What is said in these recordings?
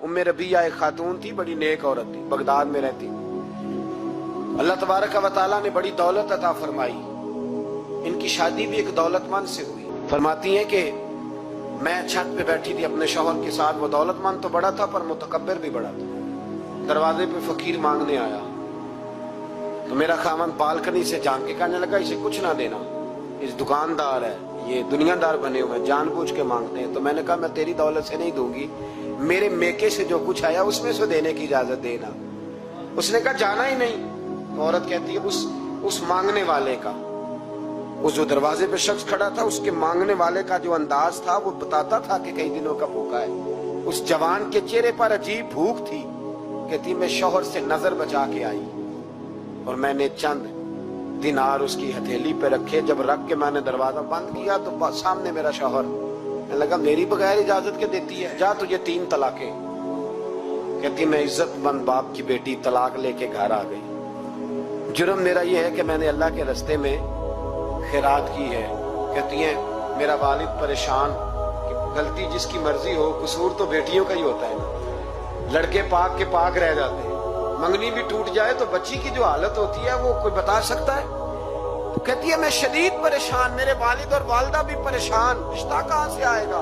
उम्मे रबिया एक खातून थी, बड़ी नेक औरत थी, बगदाद में रहती। अल्लाह तबारक व तआला ने बड़ी दौलत अता फरमाई। इनकी शादी भी एक दौलतमंद से हुई। फरमाती हैं कि मैं छत पे बैठी थी अपने शौहर के साथ। वो दौलतमंद तो बड़ा था पर मुतकब्बिर भी बड़ा था। दरवाजे पे फकीर मांगने आया तो मेरा खामन बालकनी से झांक के कहने लगा, इसे कुछ ना देना, इस दुकानदार है, ये दुनियादार बने हुए हैं, जानबूझ के मांगते हैं। तो मैंने कहा मैं तेरी दौलत से नहीं दूंगी, मेरे मेके से जो कुछ आया उसमें से देने की इजाजत देना। उसने कहा जाना ही नहीं। तो औरत कहती है उस मांगने वाले का, उस जो दरवाजे पे शख्स खड़ा था, उसके मांगने वाले का जो अंदाज था वो बताता था कि कई दिनों का भूखा है। उस जवान के चेहरे पर अजीब भूख थी। कहती मैं शौहर से नजर बचा के आई और मैंने चंद दिनार उसकी हथेली पे रखे। जब रख के मैंने दरवाजा बंद किया तो सामने मेरा शौहर। मैं लगा मेरी बगैर इजाजत के देती है, जा तुझे 3 तलाकें। कहती मैं इज्जतमंद बाप की बेटी तलाक लेके घर आ गई। जुर्म मेरा ये है कि मैंने अल्लाह के रास्ते में खैरात की है। कहती है मेरा वालिद परेशान, गलती जिसकी मर्जी हो, कसूर तो बेटियों का ही होता है ना। लड़के पाक के पाक रह जाते हैं, मंगनी भी टूट जाए तो बच्ची की जो हालत होती है वो कोई बता सकता है। तो कहती है मैं शदीद परेशान, मेरे वालिद और वालदा भी परेशान, रिश्ता कहाँ से आएगा।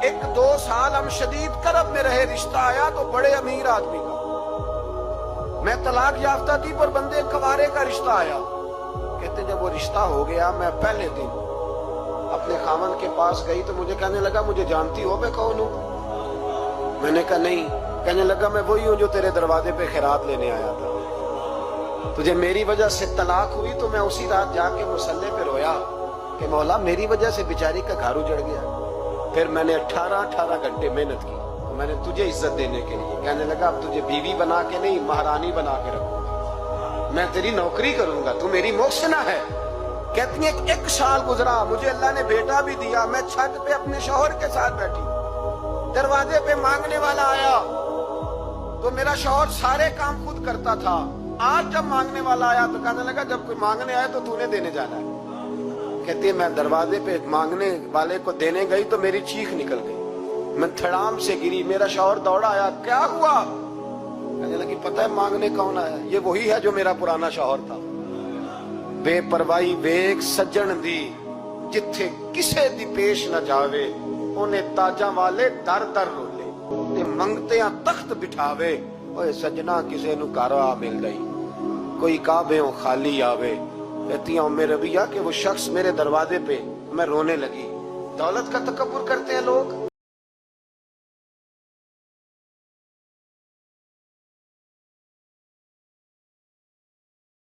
1-2 साल हम शदीद करब में रहे, रिश्ता आया तो बड़े अमीर आदमी का। मैं तलाक याफ्ता थी पर बंदे कवारे का रिश्ता आया। कहते जब वो रिश्ता हो गया, मैं पहले दिन अपने खामन के पास गई तो मुझे कहने लगा मुझे जानती हो मैं कौन हूं। मैंने कहा नहीं। कहने लगा मैं वही हूं जो तेरे दरवाजे पे खैरात लेने आया था। तुझे मेरी वजह से तलाक हुई तो मैं उसी रात जाके मुसल्ले पे रोया कि मौला मेरी वजह से बेचारी का घर उजड़ गया। फिर मैंने 18 घंटे मेहनत की तो मैंने तुझे इज्जत देने के लिए। कहने लगा अब तुझे बीवी बना के नहीं, महारानी बना के रखूंगा, मैं तेरी नौकरी करूंगा, तू मेरी मोहसिना है। कहती है 1 साल गुजरा, मुझे अल्लाह ने बेटा भी दिया। मैं छत पे अपने शौहर के साथ बैठी, दरवाजे पे मांगने वाला आया तो मेरा शौहर सारे काम खुद करता था। आज जब मांगने वाला आया तो कहने लगा जब कोई मांगने आया तो तूने देने जाना है। कहती है मैं दरवाजे पे मांगने वाले को देने गई तो मेरी चीख निकल गई, मैं धड़ाम से गिरी। मेरा शौहर दौड़ा आया, क्या हुआ। कहने लगी पता है मांगने कौन आया, ये वही है जो मेरा पुराना शौहर था। बेपरवाही वेख सज्जन दी, जिथे किसे दी पेश न जावे, उन्हें ताजा वाले दर दर रोले ते मंगते तख्त बिठावे। ओए सजना किसे नु घर आ मिल गई, कोई काबे खाली आवे। कहती हूं मेरे रबिया कि वो शख्स मेरे दरवाजे पे, मैं रोने लगी। दौलत का तकब्बुर करते हैं लोग।